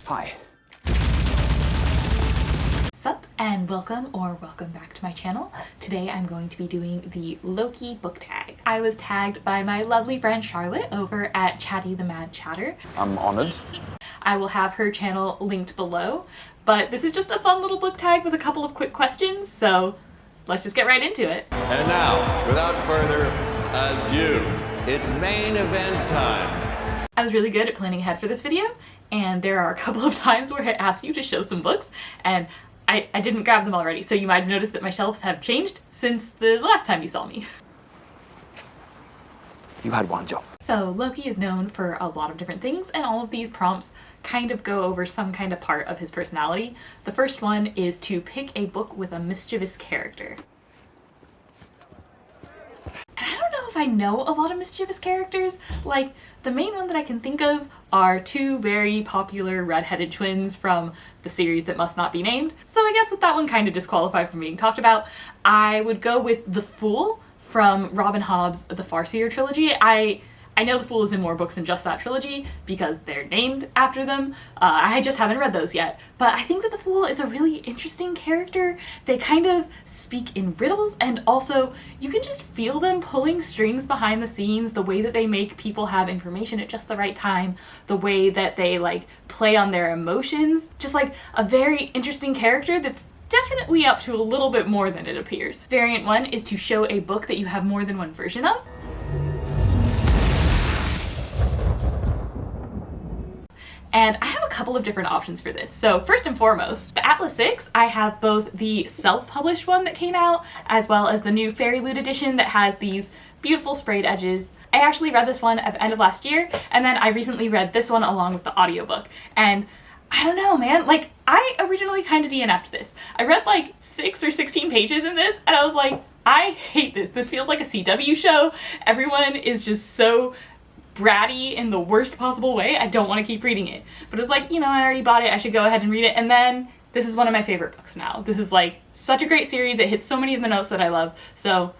Hi. Sup and welcome back to my channel. Today I'm going to be doing the Loki book tag. I was tagged by my lovely friend Charlotte over at Chatty the Mad Chatter. I'm honored. I will have her channel linked below, but this is just a fun little book tag with a couple of quick questions, so let's just get right into it. And now, without further ado, it's main event time. I was really good at planning ahead for this video, and there are a couple of times where I asked you to show some books, and I didn't grab them already, so you might have noticed that my shelves have changed since the last time you saw me. You had one job. So Loki is known for a lot of different things, and all of these prompts kind of go over some kind of part of his personality. The first one is to pick a book with a mischievous character. And I don't know if I know a lot of mischievous characters. Like, the main one that I can think of are two very popular redheaded twins from the series that must not be named. So I guess with that one kind of disqualified from being talked about, I would go with The Fool from Robin Hobb's The Farseer trilogy. I know The Fool is in more books than just that trilogy because they're named after them. I just haven't read those yet. But I think that The Fool is a really interesting character. They kind of speak in riddles, and also you can just feel them pulling strings behind the scenes, the way that they make people have information at just the right time, the way that they like play on their emotions. Just like a very interesting character that's definitely up to a little bit more than it appears. Variant 1 is to show a book that you have more than one version of. And I have a couple of different options for this. So first and foremost, the Atlas 6, I have both the self-published one that came out, as well as the new Fairy Loot edition that has these beautiful sprayed edges. I actually read this one at the end of last year, and then I recently read this one along with the audiobook. And I don't know, man, like, I originally kind of DNF'd this. I read like 6 or 16 pages in this, and I was like, I hate this. This feels like a CW show. Everyone is just so bratty in the worst possible way. I don't want to keep reading it. But it's like, you know, I already bought it, I should go ahead and read it. And then this is one of my favorite books now. This is like such a great series. It hits so many of the notes that I love. So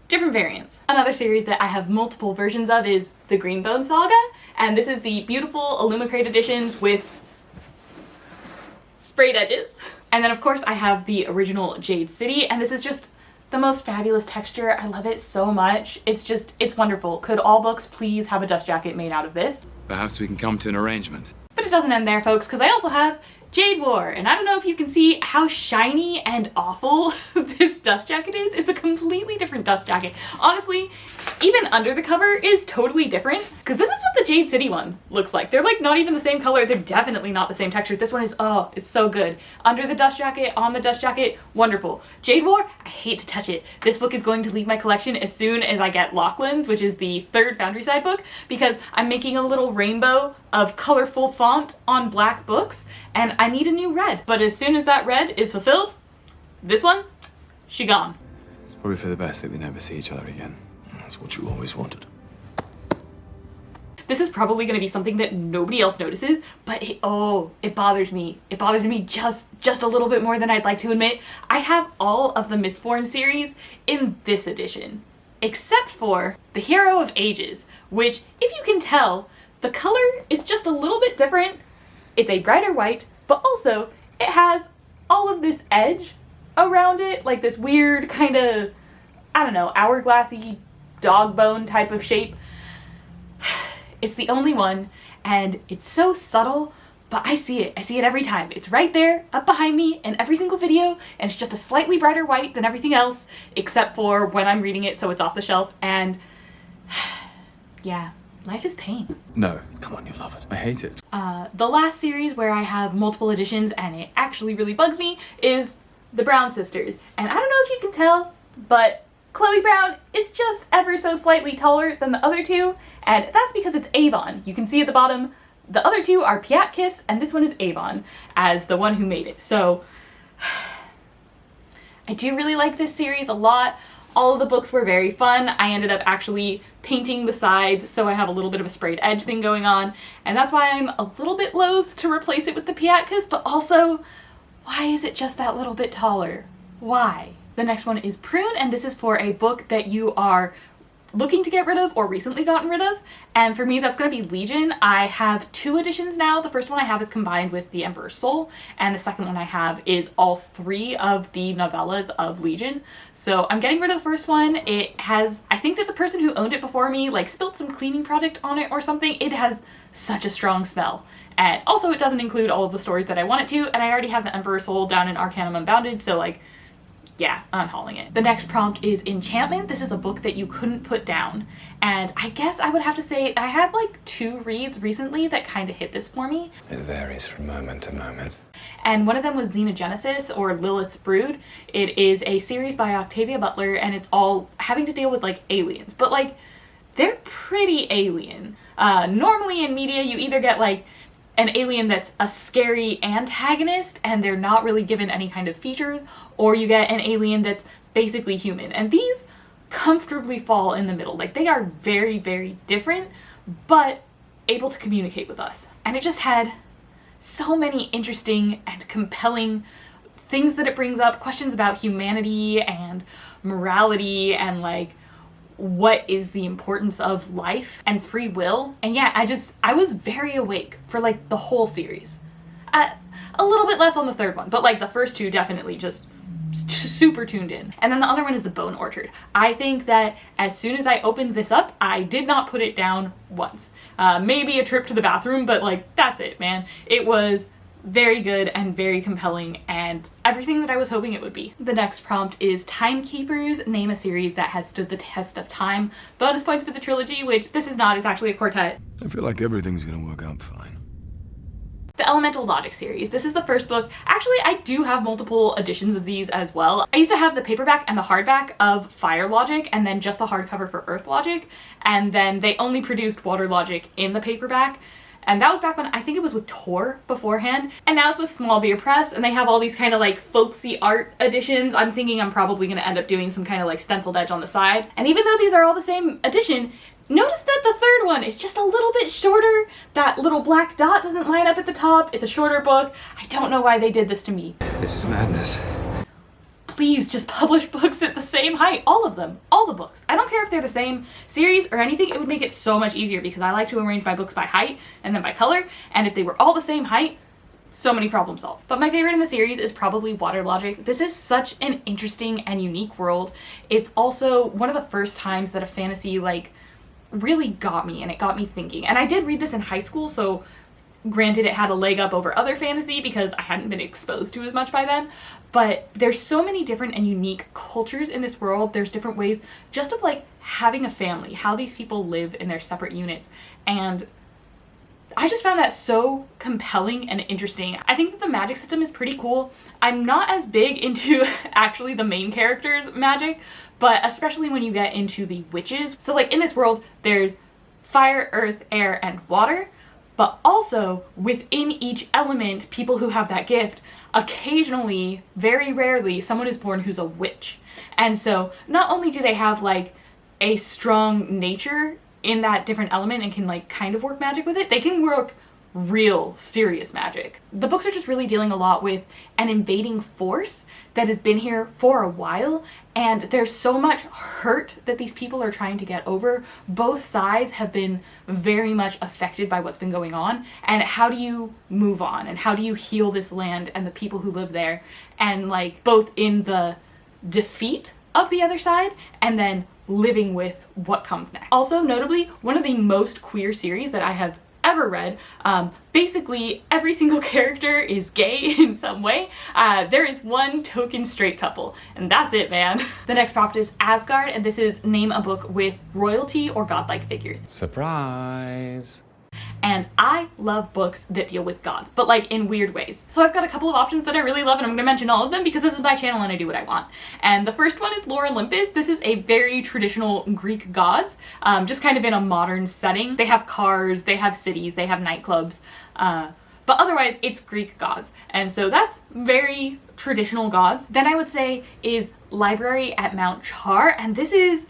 different variants. Another series that I have multiple versions of is the Greenbone Saga. And this is the beautiful Illumicrate editions with sprayed edges. And then of course I have the original Jade City, and this is just the most fabulous texture. I love it so much. It's wonderful. Could all books please have a dust jacket made out of this? Perhaps we can come to an arrangement. But it doesn't end there, folks, because I also have Jade War, and I don't know if you can see how shiny and awful this dust jacket is. It's a completely different dust jacket. Honestly, even under the cover is totally different, because this is what the Jade City one looks like. They're like not even the same color. They're definitely not the same texture. This one is, oh, it's so good. Under the dust jacket, on the dust jacket, wonderful. Jade War, I hate to touch it. This book is going to leave my collection as soon as I get Lachlan's, which is the third Foundry Side book, because I'm making a little rainbow of colorful font on black books, and I need a new red. But as soon as that red is fulfilled, this one, she gone. It's probably for the best that we never see each other again. That's what you always wanted. This is probably going to be something that nobody else notices, but it bothers me. It bothers me just a little bit more than I'd like to admit. I have all of the Mistborn series in this edition, except for the Hero of Ages, which, if you can tell, the color is just a little bit different. It's a brighter white, but also it has all of this edge around it, like this weird kind of, I don't know, hourglassy dog bone type of shape. It's the only one, and it's so subtle, but I see it. I see it every time. It's right there, up behind me, in every single video, and it's just a slightly brighter white than everything else, except for when I'm reading it, so it's off the shelf, and yeah. Life is pain. No. Come on, you love it. I hate it. The last series where I have multiple editions and it actually really bugs me is the Brown sisters. And I don't know if you can tell, but Chloe Brown is just ever so slightly taller than the other two, and that's because it's Avon. You can see at the bottom, the other two are Piatkis, and this one is Avon, as the one who made it. So, I do really like this series a lot. All of the books were very fun. I ended up actually painting the sides, so I have a little bit of a sprayed edge thing going on, and that's why I'm a little bit loath to replace it with the Piatkas, but also, why is it just that little bit taller? Why? The next one is Prune, and this is for a book that you are looking to get rid of or recently gotten rid of. And for me, that's going to be Legion. I have 2 editions now. The first one I have is combined with The Emperor's Soul, and the second one I have is all 3 of the novellas of Legion. So I'm getting rid of the first one. It has, I think that the person who owned it before me like spilled some cleaning product on it or something. It has such a strong smell. And also it doesn't include all of the stories that I want it to, and I already have The Emperor's Soul down in Arcanum Unbounded, so like, yeah, I'm hauling it. The next prompt is Enchantment. This is a book that you couldn't put down. And I guess I would have to say I had like 2 reads recently that kind of hit this for me. It varies from moment to moment. And one of them was Xenogenesis, or Lilith's Brood. It is a series by Octavia Butler, and it's all having to deal with like aliens. But like, they're pretty alien. Normally in media, you either get like an alien that's a scary antagonist and they're not really given any kind of features, or you get an alien that's basically human. And these comfortably fall in the middle. Like, they are very, very different, but able to communicate with us. And it just had so many interesting and compelling things that it brings up, questions about humanity and morality and like what is the importance of life and free will. And yeah, I was very awake for like the whole series. A little bit less on the third one, but like the first 2 definitely just super tuned in. And then the other one is The Bone Orchard. I think that as soon as I opened this up, I did not put it down once. Maybe a trip to the bathroom, but like, that's it, man. It was very good and very compelling and everything that I was hoping it would be. The next prompt is Timekeepers. Name a series that has stood the test of time. Bonus points if it's a trilogy, which this is not. It's actually a quartet. I feel like everything's gonna work out fine. The Elemental Logic series. This is the first book. Actually, I do have multiple editions of these as well. I used to have the paperback and the hardback of Fire Logic, and then just the hardcover for Earth Logic, and then they only produced Water Logic in the paperback. And that was back when I think it was with Tor beforehand. And now it's with Small Beer Press, and they have all these kind of like folksy art editions. I'm thinking I'm probably going to end up doing some kind of like stenciled edge on the side. And even though these are all the same edition, notice that the third one is just a little bit shorter. That little black dot doesn't line up at the top. It's a shorter book. I don't know why they did this to me. This is madness. Please just publish books at the same height. All of them. All the books. I don't care if they're the same series or anything. It would make it so much easier because I like to arrange my books by height and then by color. And if they were all the same height, so many problems solved. But my favorite in the series is probably Water Logic. This is such an interesting and unique world. It's also one of the first times that a fantasy like really got me, and it got me thinking. And I did read this in high school, so granted it had a leg up over other fantasy because I hadn't been exposed to as much by then, but there's so many different and unique cultures in this world. There's different ways just of like having a family, how these people live in their separate units, and I just found that so compelling and interesting. I think that the magic system is pretty cool. I'm not as big into actually the main character's magic, but especially when you get into the witches. So like in this world, there's fire, earth, air, and water, but also within each element, people who have that gift, occasionally, very rarely, someone is born who's a witch. And so not only do they have like a strong nature in that different element and can like kind of work magic with it, they can work real serious magic. The books are just really dealing a lot with an invading force that has been here for a while, and there's so much hurt that these people are trying to get over. Both sides have been very much affected by what's been going on, and how do you move on and how do you heal this land and the people who live there, and like both in the defeat of the other side and then living with what comes next. Also notably, one of the most queer series that I have ever read. Basically every single character is gay in some way. There is one token straight couple, and that's it, man. The next prompt is Asgard, and this is name a book with royalty or godlike figures. Surprise. And I love books that deal with gods, but like in weird ways. So I've got a couple of options that I really love, and I'm going to mention all of them because this is my channel and I do what I want. And the first one is Lore Olympus. This is a very traditional Greek gods, just kind of in a modern setting. They have cars, they have cities, they have nightclubs, but otherwise it's Greek gods. And so that's very traditional gods. Then I would say is Library at Mount Char, and this is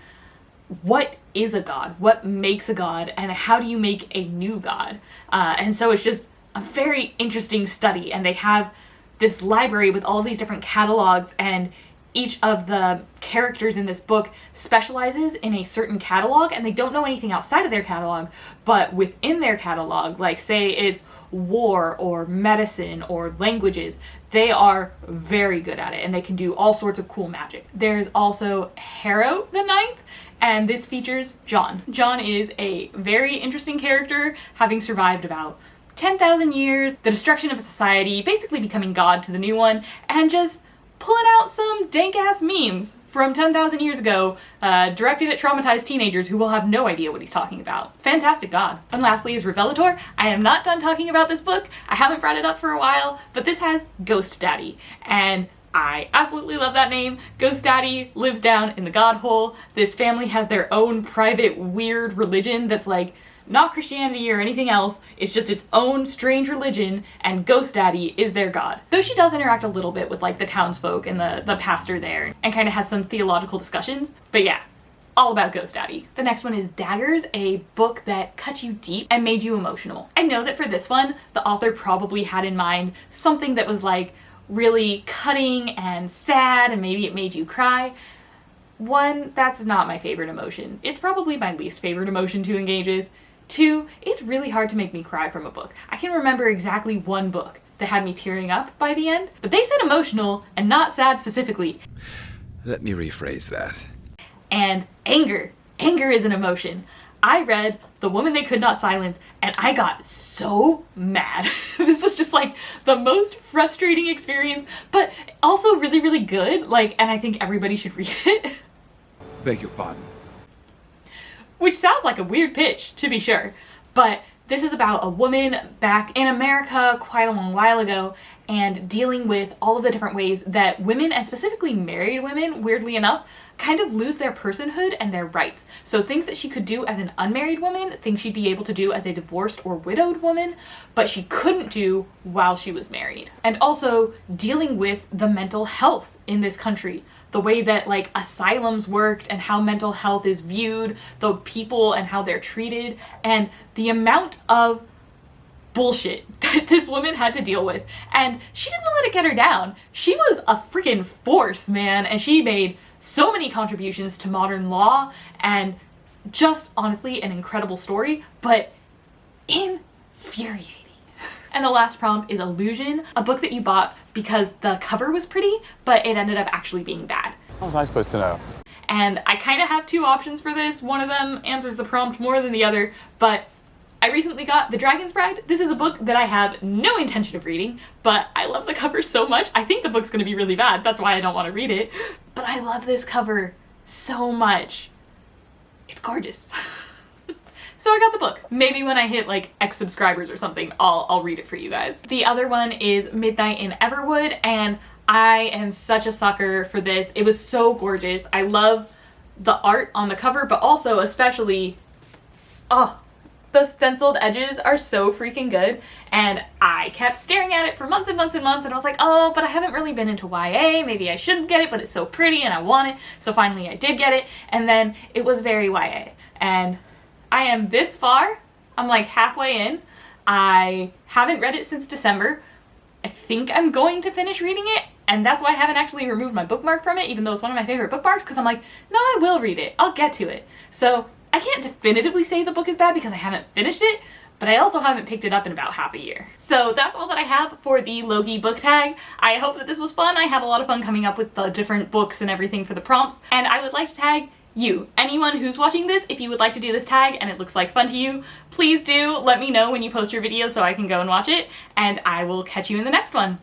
what is a god, what makes a god, and how do you make a new god. And so it's just a very interesting study, and they have this library with all these different catalogs, and each of the characters in this book specializes in a certain catalog, and they don't know anything outside of their catalog, but within their catalog, like say it's war or medicine or languages, they are very good at it and they can do all sorts of cool magic. There's also Harrow the Ninth, and this features John. John is a very interesting character, having survived about 10,000 years, the destruction of a society, basically becoming God to the new one, and just pulling out some dank-ass memes from 10,000 years ago, directed at traumatized teenagers who will have no idea what he's talking about. Fantastic god. And lastly is Revelator. I am not done talking about this book. I haven't brought it up for a while, but this has Ghost Daddy, and I absolutely love that name. Ghost Daddy lives down in the God Hole. This family has their own private weird religion that's like not Christianity or anything else, it's just its own strange religion, and Ghost Daddy is their god. Though she does interact a little bit with like the townsfolk and the pastor there, and kind of has some theological discussions, but yeah, all about Ghost Daddy. The next one is Daggers, a book that cut you deep and made you emotional. I know that for this one, the author probably had in mind something that was like really cutting and sad, and maybe it made you cry. One, that's not my favorite emotion. It's probably my least favorite emotion to engage with. Two, it's really hard to make me cry from a book. I can remember exactly one book that had me tearing up by the end, but they said emotional and not sad specifically. Let me rephrase that. And anger. Anger is an emotion. I read The Woman They Could Not Silence and I got so mad. This was just like the most frustrating experience, but also really, really good. Like, and I think everybody should read it. Beg your pardon. Which sounds like a weird pitch, to be sure, but this is about a woman back in America quite a long while ago and dealing with all of the different ways that women, and specifically married women, weirdly enough, kind of lose their personhood and their rights. So things that she could do as an unmarried woman, things she'd be able to do as a divorced or widowed woman, but she couldn't do while she was married. And also dealing with the mental health in this country, the way that like asylums worked and how mental health is viewed, the people and how they're treated, and the amount of bullshit that this woman had to deal with. And she didn't let it get her down. She was a freaking force, man, and she made so many contributions to modern law, and just honestly an incredible story, but infuriating. And the last prompt is Illusion, a book that you bought because the cover was pretty, but it ended up actually being bad. How was I supposed to know? And I kind of have two options for this. One of them answers the prompt more than the other, but I recently got The Dragon's Bride. This is a book that I have no intention of reading, but I love the cover so much. I think the book's going to be really bad. That's why I don't want to read it. But I love this cover so much. It's gorgeous. So I got the book. Maybe when I hit like X subscribers or something, I'll read it for you guys. The other one is Midnight in Everwood, and I am such a sucker for this. It was so gorgeous. I love the art on the cover, but also especially, the stenciled edges are so freaking good, and I kept staring at it for months and months and months, and I was like, oh, but I haven't really been into YA, maybe I shouldn't get it, but it's so pretty and I want it. So finally I did get it, and then it was very YA, and I am this far. I'm like halfway in. I haven't read it since December. I think I'm going to finish reading it, and that's why I haven't actually removed my bookmark from it, even though it's one of my favorite bookmarks, because I'm like, no, I will read it. I'll get to it. So I can't definitively say the book is bad because I haven't finished it, but I also haven't picked it up in about half a year. So that's all that I have for the Loki Book Tag. I hope that this was fun. I had a lot of fun coming up with the different books and everything for the prompts, and I would like to tag you. Anyone who's watching this, if you would like to do this tag and it looks like fun to you, please do let me know when you post your video so I can go and watch it, and I will catch you in the next one.